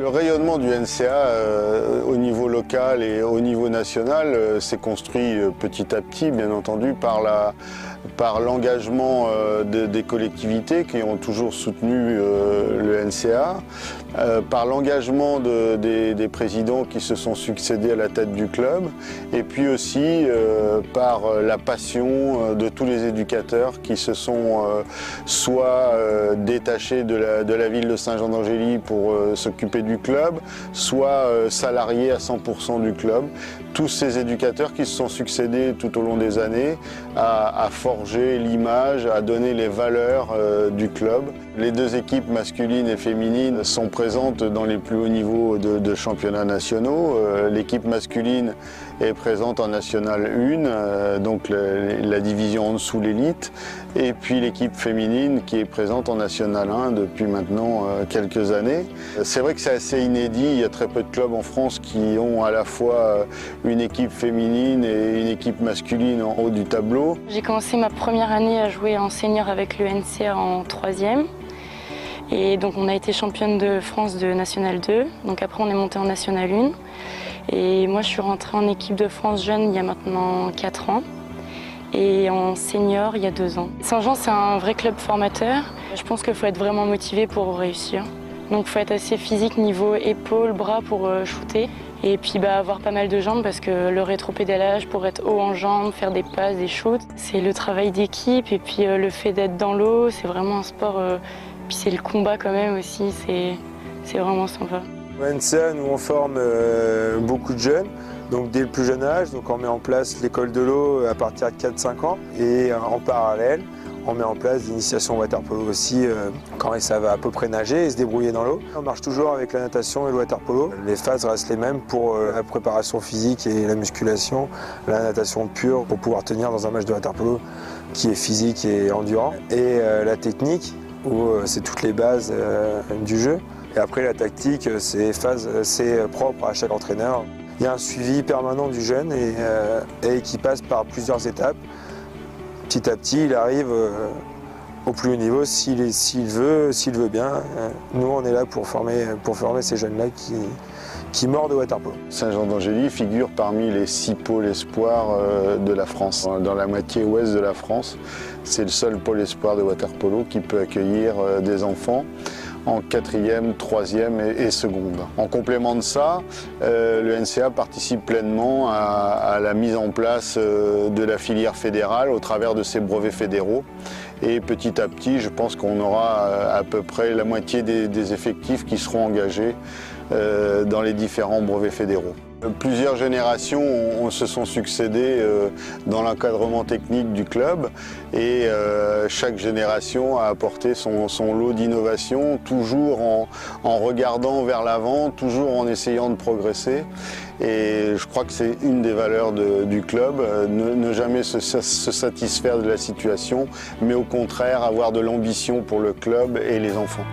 Le rayonnement du NCA au niveau local et au niveau national s'est construit petit à petit, bien entendu, par l'engagement des collectivités qui ont toujours soutenu le NCA, par l'engagement des présidents qui se sont succédés à la tête du club, et puis aussi par la passion de tous les éducateurs qui se sont soit détachés de la ville de Saint-Jean-d'Angély pour s'occuper du club, soit salariés à 100% du club. Tous ces éducateurs qui se sont succédés tout au long des années à forger l'image, à donner les valeurs du club. Les deux équipes masculines et féminines sont présentes dans les plus hauts niveaux de championnats nationaux. L'équipe masculine est présente en National 1, donc la division en dessous l'élite, et puis l'équipe féminine qui est présente en National 1 depuis maintenant quelques années. C'est vrai que c'est assez inédit, il y a très peu de clubs en France qui ont à la fois une équipe féminine et une équipe masculine en haut du tableau. J'ai commencé ma première année à jouer en senior avec le NCA en 3e. Et donc on a été championne de France de National 2, donc après on est monté en National 1. Et moi je suis rentrée en équipe de France jeune il y a maintenant 4 ans et en senior il y a 2 ans. Saint-Jean c'est un vrai club formateur. Je pense qu'il faut être vraiment motivé pour réussir. Donc il faut être assez physique niveau épaules, bras pour shooter. Et puis avoir pas mal de jambes parce que le rétropédalage pour être haut en jambes, faire des passes, des shoots, c'est le travail d'équipe et puis le fait d'être dans l'eau, c'est vraiment un sport, puis c'est le combat quand même aussi, c'est vraiment sympa. Au NCA, nous on forme beaucoup de jeunes, donc dès le plus jeune âge, donc on met en place l'école de l'eau à partir de 4-5 ans et en parallèle, on met en place l'initiation au water-polo aussi quand ça va à peu près nager et se débrouiller dans l'eau. On marche toujours avec la natation et le water-polo. Les phases restent les mêmes pour la préparation physique et la musculation, la natation pure pour pouvoir tenir dans un match de water-polo qui est physique et endurant. Et la technique, où c'est toutes les bases du jeu. Et après la tactique, c'est propre à chaque entraîneur. Il y a un suivi permanent du jeune et qui passe par plusieurs étapes. Petit à petit, il arrive au plus haut niveau s'il veut bien. Nous, on est là pour former ces jeunes-là qui mordent au water-polo. Saint-Jean-d'Angély figure parmi les 6 pôles espoirs de la France. Dans la moitié ouest de la France, c'est le seul pôle espoir de water-polo qui peut accueillir des enfants en 4e, 3e et seconde. En complément de ça, le NCA participe pleinement à la mise en place de la filière fédérale au travers de ses brevets fédéraux. Et petit à petit, je pense qu'on aura à peu près la moitié des effectifs qui seront engagés dans les différents brevets fédéraux. Plusieurs générations se sont succédées dans l'encadrement technique du club et chaque génération a apporté son lot d'innovation, toujours en regardant vers l'avant, toujours en essayant de progresser. Et je crois que c'est une des valeurs du club, ne jamais se satisfaire de la situation, mais au contraire avoir de l'ambition pour le club et les enfants.